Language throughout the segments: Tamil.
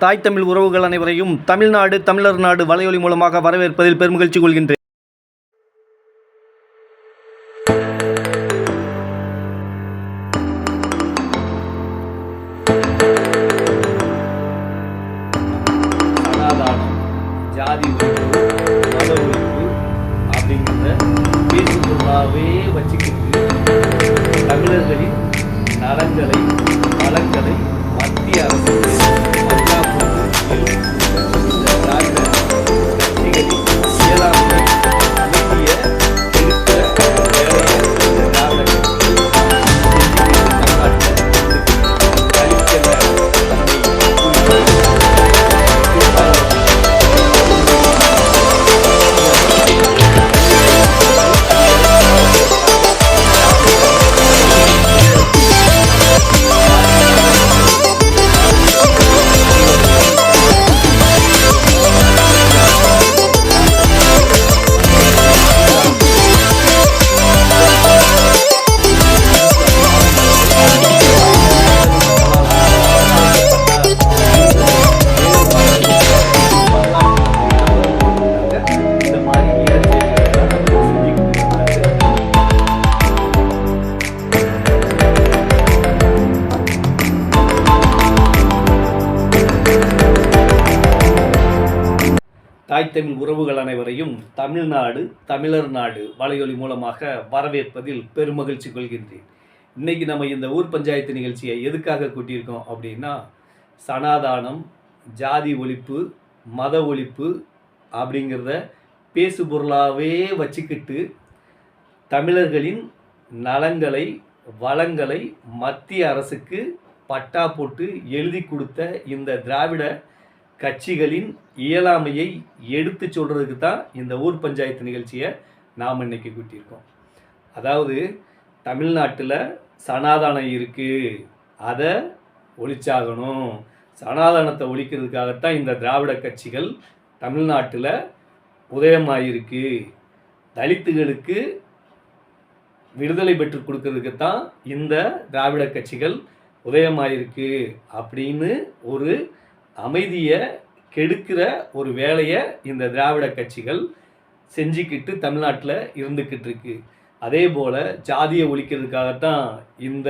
தாய் தமிழ் உறவுகள் அனைவரையும் தமிழ்நாடு தமிழர் நாடு வலையொலி மூலமாக வரவேற்பதில் பெருமகிழ்ச்சி கொள்கின்றேன். சனாதானம், ஜாதி ஒழிப்பு, மத ஒழிப்பு அப்படிங்கிறத பேசுபொருளாகவே வச்சுக்கிட்டு தமிழர்களின் நலன்களை வளங்களை மத்திய அரசு தாய் தமிழ் உறவுகள் அனைவரையும் தமிழ்நாடு தமிழர் நாடு வலையொலி மூலமாக வரவேற்பதில் பெருமகிழ்ச்சி கொள்கின்றேன். இன்றைக்கி நம்ம இந்த ஊர் பஞ்சாயத்து நிகழ்ச்சியை எதுக்காக கூட்டியிருக்கோம் அப்படின்னா, சனாதானம், ஜாதி ஒழிப்பு, மத ஒழிப்பு அப்படிங்கிறத பேசு பொருளாகவே வச்சுக்கிட்டு தமிழர்களின் நலன்களை வளங்களை மத்திய அரசுக்கு பட்டா போட்டு எழுதி கொடுத்த இந்த திராவிட கட்சிகளின் இயலாமையை எடுத்து சொல்கிறதுக்கு தான் இந்த ஊர் பஞ்சாயத்து நிகழ்ச்சியை நாம் இன்னைக்கு கூட்டியிருக்கோம். அதாவது தமிழ்நாட்டில் சனாதானம் இருக்குது, அதை ஒழிச்சாகணும். சனாதானத்தை ஒழிக்கிறதுக்காகத்தான் இந்த திராவிட கட்சிகள் தமிழ்நாட்டில் உதயமாயிருக்கு. தலித்துகளுக்கு விடுதலை பெற்று கொடுக்கறதுக்கு தான் இந்த திராவிட கட்சிகள் உதயமாயிருக்கு அப்படின்னு ஒரு அமைதியை கெடுக்கிற ஒரு வேலையை இந்த திராவிட கட்சிகள் செஞ்சுக்கிட்டு தமிழ்நாட்டில் இருந்துக்கிட்டு இருக்கு. அதே போல் ஜாதியை ஒழிக்கிறதுக்காகத்தான் இந்த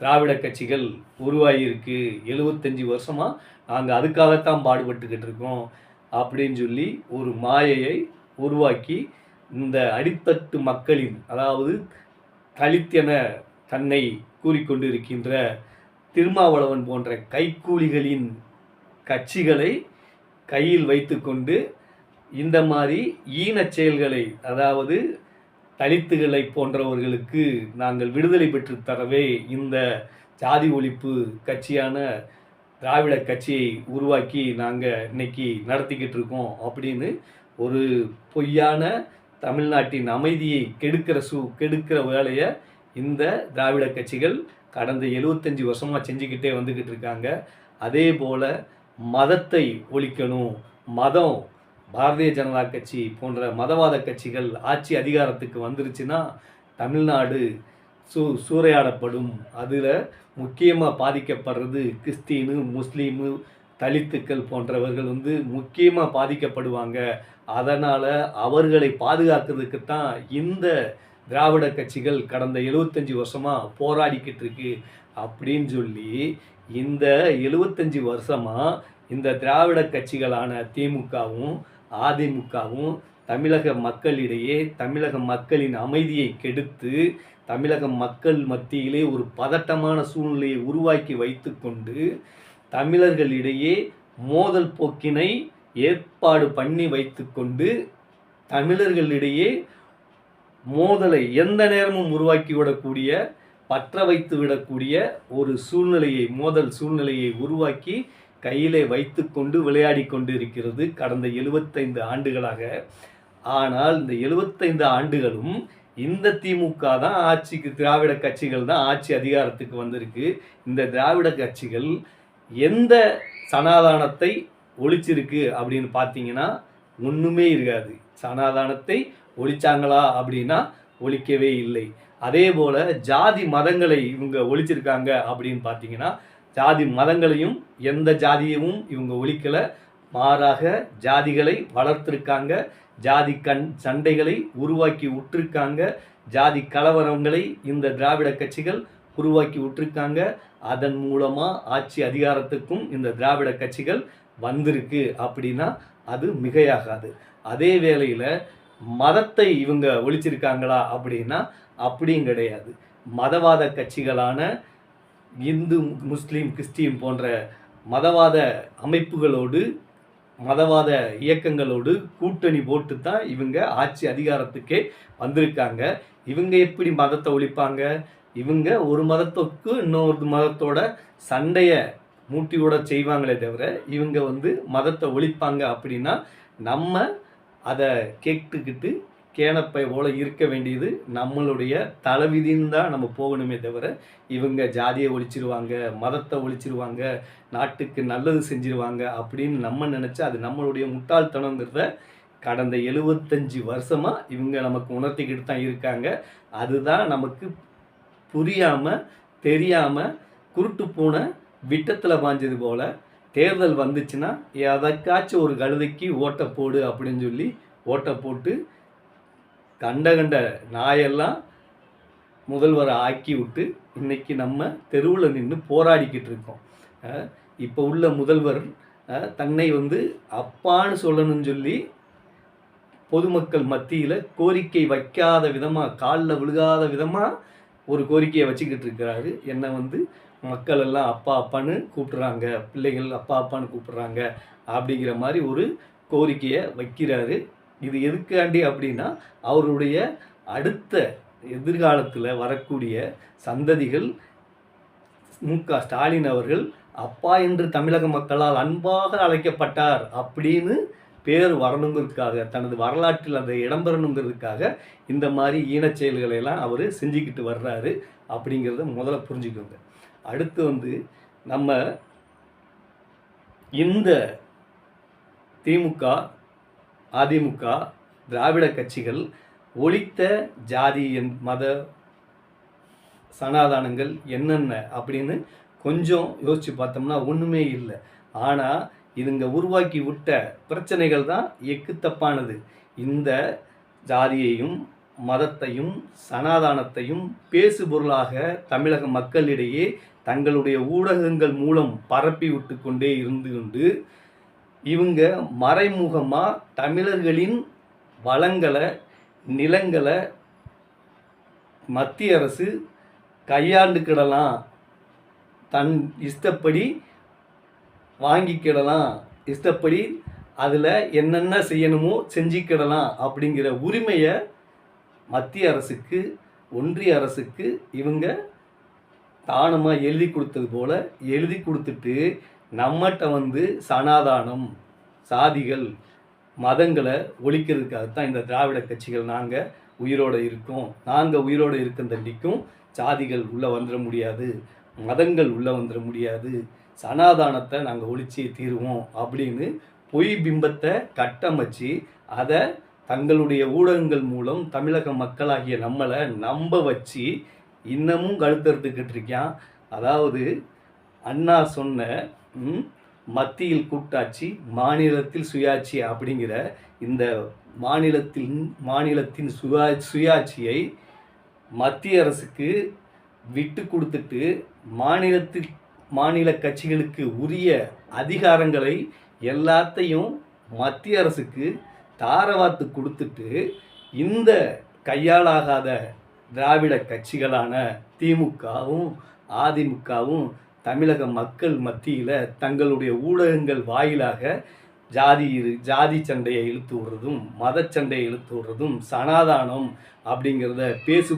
திராவிட கட்சிகள் உருவாகியிருக்கு. 75 வருஷமாக நாங்கள் அதுக்காகத்தான் பாடுபட்டுக்கிட்டு இருக்கோம் அப்படின்னு சொல்லி ஒரு மாயையை உருவாக்கி இந்த அடித்தட்டு மக்களின், அதாவது தலித்தென தன்னை கூறிக்கொண்டு இருக்கின்ற திருமாவளவன் போன்ற கைக்கூலிகளின் கட்சிகளை கையில் வைத்து கொண்டு இந்த மாதிரி ஈனச் செயல்களை, அதாவது தலித்துகளை போன்றவர்களுக்கு நாங்கள் விடுதலை பெற்று தரவே இந்த ஜாதி ஒழிப்பு கட்சியான திராவிட கட்சியை உருவாக்கி நாங்கள் இன்னைக்கு நடத்திக்கிட்டு இருக்கோம் அப்படின்னு ஒரு பொய்யான தமிழ்நாட்டின் அமைதியை கெடுக்கிற வேலையை இந்த திராவிட கட்சிகள் கடந்த 75 வருஷமாக செஞ்சுக்கிட்டே வந்துக்கிட்டு இருக்காங்க. அதே போல் மதத்தை ஒழிக்கணும், மதம் பாரதிய ஜனதா கட்சி போன்ற மதவாத கட்சிகள் ஆட்சி அதிகாரத்துக்கு வந்துருச்சுன்னா தமிழ்நாடு சூறையாடப்படும். அதில் முக்கியமாக பாதிக்கப்படுறது கிறிஸ்தீனு, முஸ்லீமு, தலித்துக்கள் போன்றவர்கள் முக்கியமாக பாதிக்கப்படுவாங்க. அதனால் அவர்களை பாதுகாக்கிறதுக்கு தான் இந்த திராவிட கட்சிகள் கடந்த 75 வருஷமாக போராடிக்கிட்டு இருக்கு அப்படின்னு சொல்லி இந்த 75 வருஷமாக இந்த திராவிட கட்சிகளான திமுகவும் அதிமுகவும் தமிழக மக்களிடையே தமிழக மக்களின் அமைதியை கெடுத்து தமிழக மக்கள் மத்தியிலே ஒரு பதட்டமான சூழ்நிலையை உருவாக்கி வைத்து கொண்டு தமிழர்களிடையே மோதல் போக்கினை ஏற்பாடு பண்ணி வைத்து கொண்டு தமிழர்களிடையே மோதலை எந்த நேரமும் உருவாக்கி விடக்கூடிய, பற்ற வைத்து விடக்கூடிய ஒரு சூழ்நிலையை, மோதல் சூழ்நிலையை உருவாக்கி கையிலே வைத்து கொண்டு விளையாடி கொண்டு இருக்கிறது கடந்த 75 ஆண்டுகளாக. ஆனால் இந்த 75 ஆண்டுகளும் இந்த திமுக தான் ஆட்சிக்கு, திராவிட கட்சிகள் தான் ஆட்சி அதிகாரத்துக்கு வந்திருக்கு. இந்த திராவிட கட்சிகள் எந்த சனாதானத்தை ஒழிச்சிருக்கு அப்படின்னு பார்த்தீங்கன்னா ஒன்றுமே இருக்காது. சனாதானத்தை ஒழிச்சாங்களா அப்படின்னா ஒழிக்கவே இல்லை. அதே போல் ஜாதி மதங்களை இவங்க ஒழிச்சிருக்காங்க அப்படின்னு பார்த்தீங்கன்னா ஜாதி மதங்களையும் எந்த ஜாதியவும் இவங்க ஒழிக்கலை. மாறாக ஜாதிகளை வளர்த்துருக்காங்க, ஜாதி சண்டைகளை உருவாக்கி விட்டுருக்காங்க, ஜாதி கலவரங்களை இந்த திராவிட கட்சிகள் உருவாக்கி விட்டுருக்காங்க. அதன் மூலமாக ஆட்சி அதிகாரத்துக்கும் இந்த திராவிட கட்சிகள் வந்திருக்கு அப்படின்னா அது மிகையாகாது. அதே வேளையில் மதத்தை இவங்க ஒழிச்சிருக்காங்களா அப்படின்னா அப்படியும் கிடையாது. மதவாத கட்சிகளான இந்து, முஸ்லீம், கிறிஸ்டின் போன்ற மதவாத அமைப்புகளோடு, மதவாத இயக்கங்களோடு கூட்டணி போட்டு தான் இவங்க ஆட்சி அதிகாரத்துக்கே வந்திருக்காங்க. இவங்க எப்படி மதத்தை ஒழிப்பாங்க? இவங்க ஒரு மதத்துக்கு இன்னொரு மதத்தோட சண்டையை மூட்டி விட செய்வாங்களே தவிர இவங்க மதத்தை ஒழிப்பாங்க அப்படின்னா நம்ம அதை கேட்டுக்கிட்டு கேனப்பை போல இருக்க வேண்டியது நம்மளுடைய தலைவிதின்னு தான் நம்ம போகணுமே தவிர இவங்க ஜாதியை ஒழிச்சிருவாங்க, மதத்தை ஒழிச்சிருவாங்க, நாட்டுக்கு நல்லது செஞ்சிருவாங்க அப்படின்னு நம்ம நினச்சா அது நம்மளுடைய முட்டாள்தனங்கிறத கடந்த 75 வருஷமாக இவங்க நமக்கு உணர்த்திக்கிட்டு தான் இருக்காங்க. அதுதான் நமக்கு புரியாமல் தெரியாமல் குருட்டு போன விட்டத்தில் பாஞ்சது போல் தேர்தல் வந்துச்சுன்னா எதற்காச்சும் ஒரு கழுதைக்கு ஓட்டை போடு அப்படின்னு சொல்லி ஓட்டை போட்டு கண்ட நாயெல்லாம் முதல்வரை ஆக்கி விட்டு இன்றைக்கி நம்ம தெருவில் நின்று போராடிக்கிட்டு இருக்கோம். இப்போ உள்ள முதல்வர் தன்னை அப்பான்னு சொல்லணும்னு சொல்லி பொதுமக்கள் மத்தியில் கோரிக்கை வைக்காத விதமாக, காலில் விழுகாத விதமாக ஒரு கோரிக்கையை வச்சுக்கிட்டு இருக்கிறாரு. என்னை மக்கள் எல்லாம் அப்பா அப்பான்னு கூப்பிட்றாங்க, பிள்ளைகள் அப்பா அப்பான்னு கூப்பிட்றாங்க அப்படிங்கிற மாதிரி ஒரு கோரிக்கையை வைக்கிறாரு. இது எதுக்காண்டி அப்படின்னா அவருடைய அடுத்த எதிர்காலத்தில் வரக்கூடிய சந்ததிகள் மு.க. ஸ்டாலின் அவர்கள் அப்பா என்று தமிழக மக்களால் அன்பாக அழைக்கப்பட்டார் அப்படின்னு பேர் வரணுங்கிறதுக்காக, தனது வரலாற்றில் அதை இடம்பெறணுங்கிறதுக்காக இந்த மாதிரி ஈனச் செயல்களையெல்லாம் அவர் செஞ்சுக்கிட்டு வர்றாரு அப்படிங்கிறத முதல்ல புரிஞ்சுக்கோங்க. அடுத்து நம்ம இந்த திமுக, அதிமுக, திராவிட கட்சிகள் ஒழித்த ஜாதி மத சனாதானங்கள் என்னென்ன அப்படின்னு கொஞ்சம் யோசித்து பார்த்தோம்னா ஒன்றுமே இல்லை. ஆனால் இதுங்க உருவாக்கி விட்ட பிரச்சனைகள் தான் எக்குத்தப்பானது. இந்த ஜாதியையும் மதத்தையும் சனாதானத்தையும் பேசுபொருளாக தமிழக மக்களிடையே தங்களுடைய ஊடகங்கள் மூலம் பரப்பி விட்டு கொண்டே இருந்து கொண்டு இவங்க மறைமுகமாக தமிழர்களின் வளங்களை, நிலங்களை மத்திய அரசு கையாண்டுக்கிடலாம், தன் இஷ்டப்படி வாங்கிக்கிடலாம், இஷ்டப்படி அதில் என்னென்ன செய்யணுமோ செஞ்சுக்கிடலாம் அப்படிங்கிற உரிமையை மத்திய அரசுக்கு, ஒன்றிய அரசுக்கு இவங்க தானமாக எழுதி கொடுத்தது போல் எழுதி கொடுத்துட்டு நம்மகிட்ட சனாதானம், சாதிகள், மதங்களை ஒழிக்கிறதுக்காகத்தான் இந்த திராவிட கட்சிகள் நாங்கள் உயிரோடு இருக்கோம், நாங்கள் உயிரோடு இருக்கந்தண்டிக்கும் சாதிகள் உள்ளே வந்துட முடியாது, மதங்கள் உள்ளே வந்துட முடியாது, சனாதானத்தை நாங்கள் ஒழிச்சே தீருவோம் அப்படின்னு பொய் பிம்பத்தை கட்டமைச்சு அதை தங்களுடைய ஊடகங்கள் மூலம் தமிழக மக்களாகிய நம்மளை நம்ப வச்சு இன்னமும் கழுத்தறுத்துக்கிட்டு இருக்கான். அதாவது அண்ணா சொன்ன மத்தியில் கூட்டாட்சி, மாநிலத்தில் சுயாட்சி அப்படிங்கிற இந்த மாநிலத்தின் சுயாட்சியை மத்திய அரசுக்கு விட்டு கொடுத்துட்டு மாநில கட்சிகளுக்கு உரிய அதிகாரங்களை எல்லாத்தையும் மத்திய அரசுக்கு தாரவாத்து கொடுத்துட்டு இந்த கையாளாகாத திராவிட கட்சிகளான திமுகவும் அதிமுகவும் தமிழக மக்கள் மத்தியில் தங்களுடைய ஊடகங்கள் வாயிலாக ஜாதி சண்டையை இழுத்து விடுறதும், மத சண்டையை இழுத்து விடுறதும், சனாதானம் அப்படிங்கிறத பேசு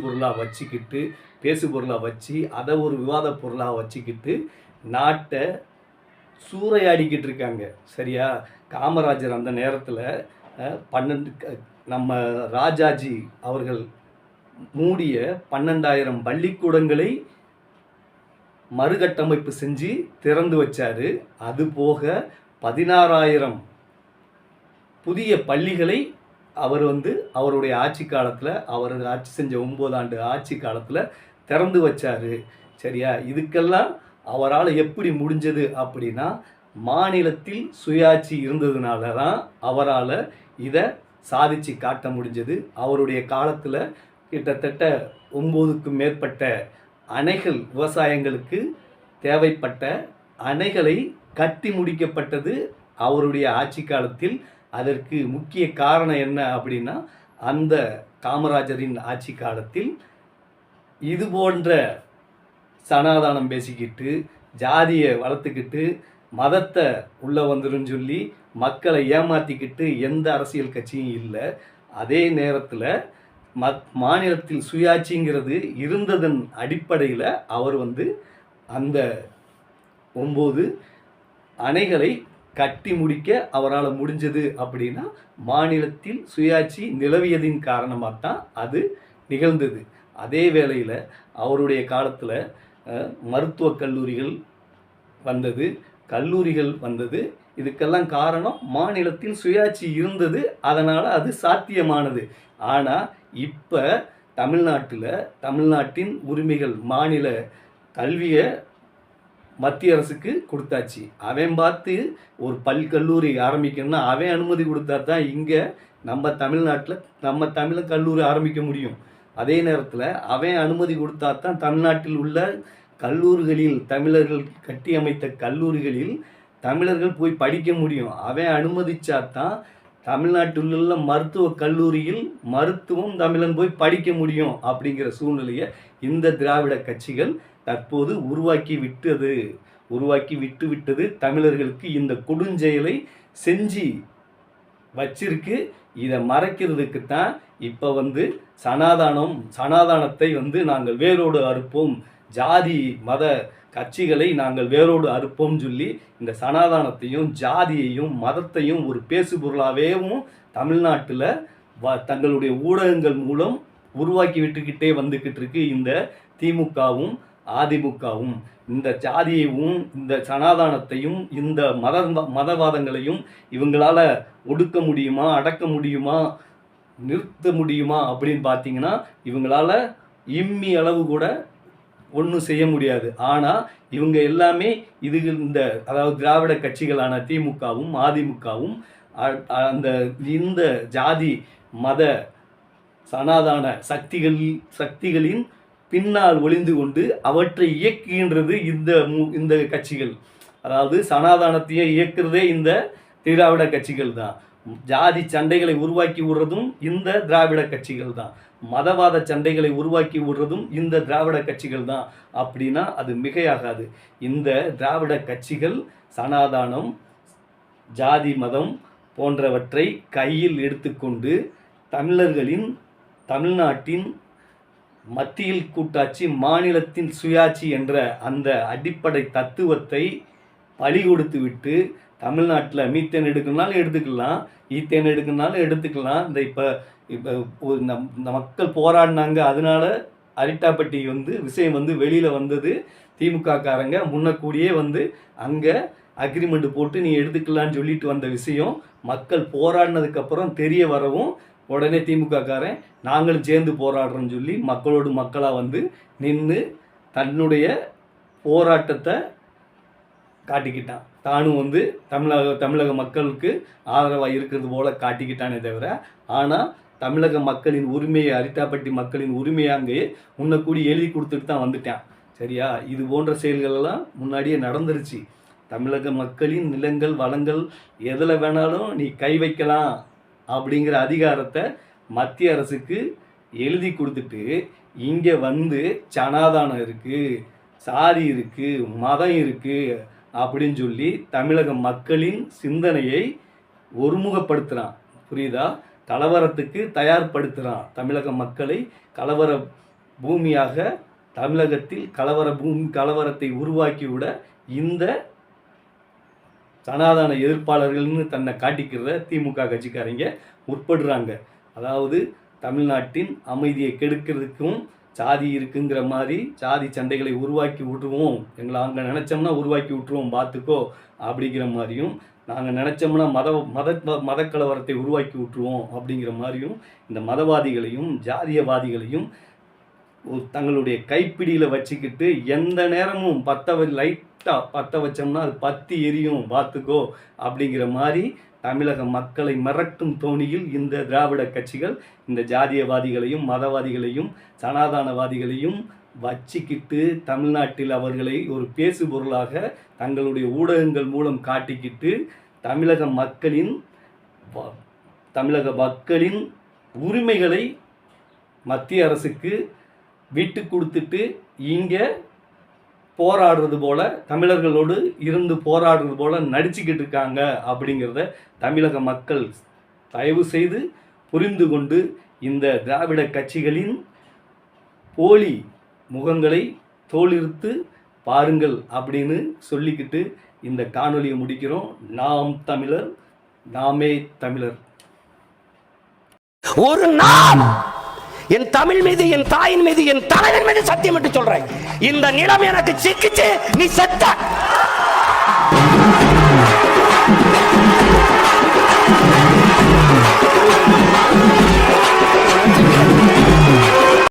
பொருளாக வச்சு அதை ஒரு விவாத பொருளாக வச்சுக்கிட்டு நாட்டை சூறையாடிக்கிட்டு இருக்காங்க. சரியா? காமராஜர் அந்த நேரத்தில் நம்ம ராஜாஜி அவர்கள் மூடிய 12,000 பள்ளிக்கூடங்களை மறுகட்டமைப்பு செஞ்சு திறந்து வச்சார். அதுபோக 16,000 புதிய பள்ளிகளை அவர் அவருடைய ஆட்சி காலத்தில், அவர் ஆட்சி செஞ்ச 9 ஆண்டு ஆட்சி காலத்தில் திறந்து வச்சார். சரியா? இதுக்கெல்லாம் அவரால் எப்படி முடிஞ்சது அப்படின்னா, மாநிலத்தில் சுயாட்சி இருந்ததுனால தான் அவரால் இதை சாதிச்சு காட்ட முடிஞ்சது. அவருடைய காலத்தில் கிட்டத்தட்ட 9க்கும் மேற்பட்ட அணைகள், விவசாயங்களுக்கு தேவைப்பட்ட அணைகளை கட்டி முடிக்கப்பட்டது அவருடைய ஆட்சி காலத்தில். அதற்கு முக்கிய காரணம் என்ன அப்படின்னா, அந்த காமராஜரின் ஆட்சி காலத்தில் இது போன்ற சனாதானம் பேசிக்கிட்டு, ஜாதியை வளர்த்துக்கிட்டு, மதத்தை உள்ளே வந்துருன்னு சொல்லி மக்களை ஏமாற்றிக்கிட்டு எந்த அரசியல் கட்சியும் இல்லை. அதே நேரத்தில் மாநிலத்தில் சுயாட்சிங்கிறது இருந்ததன் அடிப்படையில் அவர் அந்த 9 அணைகளை கட்டி முடிக்க அவரால் முடிஞ்சது அப்படின்னா, மாநிலத்தில் சுயாட்சி நிலவியதின் காரணமாக தான் அது நிகழ்ந்தது. அதே வேளையில் அவருடைய காலத்தில் மருத்துவக் கல்லூரிகள் வந்தது, கல்லூரிகள் வந்தது. இதுக்கெல்லாம் காரணம் மாநிலத்தில் சுயாட்சி இருந்தது, அதனால் அது சாத்தியமானது. ஆனால் இப்போ தமிழ்நாட்டின் உரிமைகள், மாநில கல்வியை மத்திய அரசுக்கு கொடுத்தாச்சு. அவன் பார்த்து ஒரு கல்லூரி ஆரம்பிக்கணும்னா அவன் அனுமதி கொடுத்தா தான் இங்கே நம்ம தமிழ்நாட்டில் கல்லூரி ஆரம்பிக்க முடியும். அதே நேரத்தில் அவன் அனுமதி கொடுத்தா தான் தமிழ்நாட்டில் உள்ள கல்லூரிகளில், தமிழர்கள் கட்டி அமைத்த கல்லூரிகளில் தமிழர்கள் போய் படிக்க முடியும். அவன் அனுமதிச்சா தான் தமிழ்நாட்டில் உள்ள மருத்துவக் கல்லூரியில் மருத்துவம் தமிழன் போய் படிக்க முடியும். அப்படிங்கிற சூழ்நிலையை இந்த திராவிட கட்சிகள் தற்போது உருவாக்கி விட்டது. தமிழர்களுக்கு இந்த கொடுஞ்செயலை செஞ்சு வச்சிருக்கு. இதை மறைக்கிறதுக்கு தான் இப்போ சனாதானத்தை நாங்கள் வேரோடு அறுப்போம், ஜாதி மத கட்சிகளை நாங்கள் வேரோடு அறுப்போம் சொல்லி இந்த சனாதானத்தையும் ஜாதியையும் மதத்தையும் ஒரு பேசுபொருளாகவும் தமிழ்நாட்டில் தங்களுடைய ஊடகங்கள் மூலம் உருவாக்கி விட்டுக்கிட்டே வந்துக்கிட்டு இருக்கு இந்த திமுகவும் அதிமுகவும். இந்த ஜாதியையும் இந்த சனாதானத்தையும் இந்த மதவாதங்களையும் இவங்களால ஒடுக்க முடியுமா, அடக்க முடியுமா, நிறுத்த முடியுமா அப்படின்னு பார்த்தீங்கன்னா இவங்களால இம்மி அளவு கூட ஒன்றும் செய்ய முடியாது. ஆனால் இவங்க எல்லாமே அதாவது திராவிட கட்சிகளான திமுகவும் அதிமுகவும் இந்த ஜாதி மத சனாதான சக்திகளின் பின்னால் ஒளிந்து கொண்டு அவற்றை இயக்குகின்றது இந்த கட்சிகள். அதாவது சனாதானத்தையே இயக்குறதே இந்த திராவிட கட்சிகள் தான். ஜாதி சண்டைகளை உருவாக்கி விடுறதும் இந்த திராவிட கட்சிகள் தான். மதவாத சண்டைகளை உருவாக்கி விடுறதும் இந்த திராவிட கட்சிகள் தான். அப்படின்னா அது மிகையாகாது. இந்த திராவிட கட்சிகள் சனாதானம், ஜாதி மதம் போன்றவற்றை கையில் எடுத்துக்கொண்டு தமிழ்நாட்டின் மத்தியில் கூட்டாட்சி, மாநிலத்தின் சுயாட்சி என்ற அந்த அடிப்படை தத்துவத்தை பலி கொடுத்து விட்டு தமிழ்நாட்டில் மீத்தேன் எடுக்கணும்னாலும் எடுத்துக்கலாம், ஈத்தேன் எடுக்கணும்னாலும் எடுத்துக்கலாம். இப்போ மக்கள் போராடினாங்க, அதனால அரிட்டாப்பட்டி விஷயம் வெளியில் வந்தது. திமுக காரங்க முன்னக்கூடியே அங்கே அக்ரிமெண்ட் போட்டு நீ எடுத்துக்கலான்னு சொல்லிட்டு வந்த விஷயம் மக்கள் போராடினதுக்கப்புறம் தெரிய வரவும் உடனே திமுக காரன் நாங்களும் சேர்ந்து போராடுறோன்னு சொல்லி மக்களோடு மக்களாக நின்று தன்னுடைய போராட்டத்தை காட்டிக்கிட்டான். தானும் தமிழக மக்களுக்கு ஆதரவாக இருக்கிறது போல காட்டிக்கிட்டானே தவிர, ஆனால் தமிழக மக்களின் உரிமையை, அரிட்டாப்பட்டி மக்களின் உரிமையை அங்கே முன்னக்கூடி எழுதி கொடுத்துட்டு தான் வந்துட்டான். சரியா? இது போன்ற செயல்களெல்லாம் முன்னாடியே நடந்துருச்சு. தமிழக மக்களின் நிலங்கள், வளங்கள் எதில் வேணாலும் நீ கை வைக்கலாம் அப்படிங்கிற அதிகாரத்தை மத்திய அரசுக்கு எழுதி கொடுத்துட்டு இங்கே சனாதானம் இருக்குது, சாதி இருக்குது, மதம் இருக்குது அப்படின்னு சொல்லி தமிழக மக்களின் சிந்தனையை ஒருமுகப்படுத்துகிறான். புரியுதா? கலவரத்துக்கு தயார்படுத்துகிறான். தமிழக மக்களை கலவர பூமியாக, தமிழகத்தில் கலவரத்தை உருவாக்கிவிட இந்த சனாதான எதிர்ப்பாளர்கள்னு தன்னை காட்டிக்கிற திமுக கட்சிக்காரங்க முற்படுறாங்க. அதாவது தமிழ்நாட்டின் அமைதியை கெடுக்கிறதுக்கும் சாதி இருக்குங்கிற மாதிரி சாதி சண்டைகளை உருவாக்கி விட்டுருவோம், எங்களை அங்கே நினச்சோம்னா உருவாக்கி விட்டுருவோம் பார்த்துக்கோ அப்படிங்கிற மாதிரியும், நாங்கள் நினச்சோம்னா மதக்கலவரத்தை உருவாக்கி விட்டுருவோம் அப்படிங்கிற மாதிரியும் இந்த மதவாதிகளையும் ஜாதியவாதிகளையும் தங்களுடைய கைப்பிடியில் வச்சுக்கிட்டு எந்த நேரமும் லைட்டாக பற்ற வச்சோம்னா அது பற்றி எரியும் பார்த்துக்கோ அப்படிங்கிற மாதிரி தமிழக மக்களை மிரட்டும் தோணியில் இந்த திராவிட கட்சிகள் இந்த ஜாதியவாதிகளையும் மதவாதிகளையும் சனாதானவாதிகளையும் வச்சிக்கிட்டு தமிழ்நாட்டில் அவர்களை ஒரு பேசு பொருளாக தங்களுடைய ஊடகங்கள் மூலம் காட்டிக்கிட்டு தமிழக மக்களின் உரிமைகளை மத்திய அரசுக்கு விட்டு கொடுத்துட்டு இங்கே போராடுறது போல தமிழர்களோடு இருந்து போராடுறது போல நடிச்சுக்கிட்டு இருக்காங்க அப்படிங்கிறத தமிழக மக்கள் தயவு செய்து புரிந்து கொண்டு இந்த திராவிட கட்சிகளின் போலி முகங்களை தோலிருத்து பாருங்கள் அப்படின்னு சொல்லிக்கிட்டு இந்த காணொலியை முடிக்கிறோம். நாம் தமிழர், நாமே தமிழர். ஒரு நாள் என் தமிழ் மீது, என் தாயின் மீது, என் தலைவன் மீது சத்தியம் என்று சொல்றேன், இந்த நிலம் எனக்கு சிக்கிச்சு, நீ செத்த.